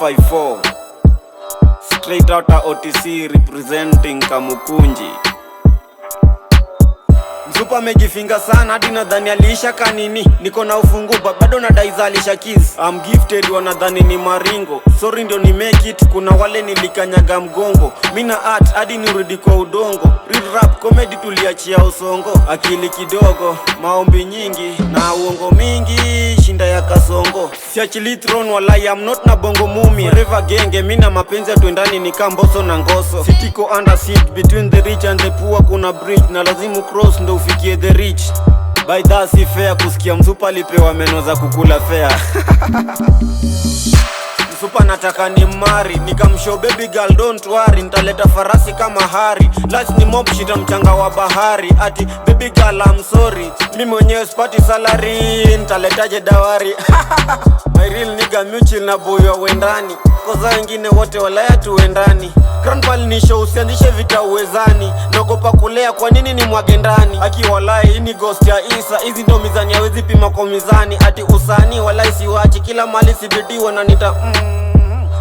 254 straight outta OTC representing Kamukunji. Msupa amejifinga sana hadi nadhani aliisha kanini. Niko na ufungu bado nadai zalisha keys. I'm gifted wanadhani ni maringo. Sorry ndio ni make it, kuna wale nilikanyaga mgongo. Mina art hadi nirudi kwa udongo. Real rap comedy tuliachia usongo. Akili kidogo, maombi nyingi na uongo mingi, shinda ya kasongo. Siachili throne walai, I'm not na bongo mumia. Forever genge, mina mapenzi tuendani ni kamboso na ngoso. Sitiko under siege, between the rich and the poor kuna bridge. Na lazimu cross ndo ufikie the rich. By that si fair kusikia msupa alipewa meno za kukula fair. Msupa nataka ni mari, nikamshow baby girl don't worry, nitaleta farasi kama hari. Lunch ni mob shita mchanga wa bahari. Ati baby girl I'm sorry, mimi mwenyewe sipati salary, nitaletaje dawari. My real nigga mutual na boy wa wendani. Koza wengine wote walaya tuendani. Grandpa nisho usianzishe vita uwezani. Naogopa kulea kwa nini ni mwage ndani. Aki walai ini ghost ya Isa, hizi ndo mizani hawezi pima kwa mizani. Ati usani walai siwachi, kila mali sibidi wananita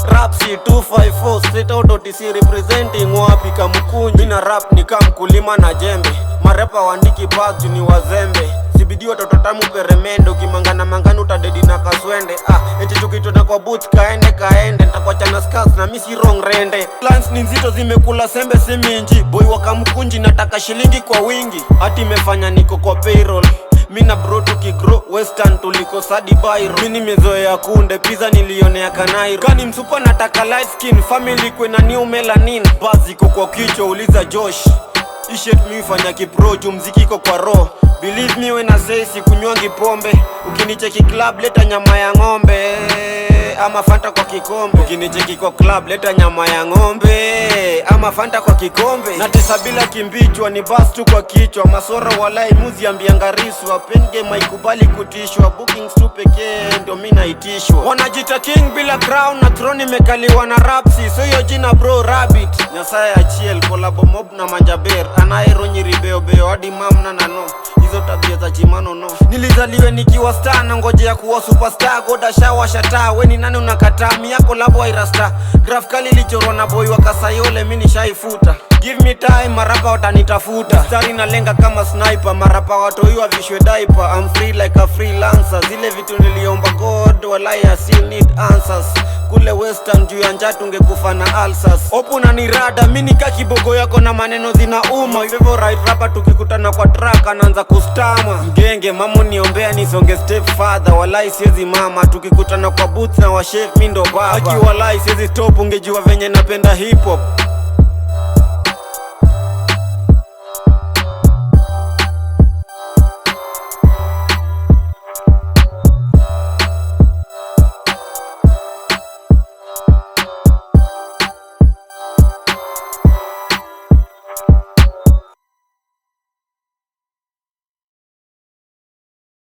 Rapsi 254 straight out OTC representing wapi Kamukunji. Mina rap ni kama mkulima na jembe. Marepa wandiki bag ni wazembe. Sibidi watoto tamu peremendo, kimangana mangana utadedi na kaswende. Eti tukitona kwa booth kaende nitakuacha na scars na misi wrong rende. Plans ni nzito zimekula sembe si minji. Boy wa Kamukunji nataka shilingi kwa wingi. Ati imefanya niko kwa payroll. Mina bro tukigrow western tuliko sadi bairo. Mini mezoea kunde pizza nilionea Kanairo. Kani msupa nataka light skin, family kwe na new melanin. Bazi kwa kichwa uliza Josh. Ishet mi ufanya kiproju, mziki kwa roho. Believe me when I say sikunywangi pombe. Ukinicheki club leta nyama ya ng'ombe ama fanta kwa kikombe. Ukinicheki kwa club leta nyama ya ng'ombe ama fanta kwa kikombe. Natesa bila kimbichwa ni bus tu kwa kichwa. Masora walai muzi ambianga riswa. Pen game haikubali kutishwa. Bookings tu pekee ndio mimi naitishwa. Wanajita king bila crown na throne imekaliwa na rapsi. So yo jina bro rabbit. Nyasaye achiel collabo mob na manjaber. Anaero nyiribeo beo hadi mamna na no. Hizo tabia za chimano no. Nilizaliwe nikiwa star na ngoje ya kuwa superstar. Goda shawa shata weni nani unakataa. Miyako labo irasta. Graph kali lichoro na boy wakasayole mini shaifuta. Give me time marapa watanitafuta. Stari na lenga kama sniper. Marapa watoiwa vishwe diaper. I'm free like a freelancer. Zile vitu niliomba God walai I still need answers. Kule western juu ya njatu ungekufa na ulcers. Opu na nirada mini kakibogo yako na maneno zina uma. Favorite rapper tukikutana kwa track anaanza kustama. Mgenge mamu niombea nisonge step father. Walai siezi mama tukikutana kwa booth na wa chef mi ndo baba. Aki walai siezi stop ungejua venye napenda hip hop.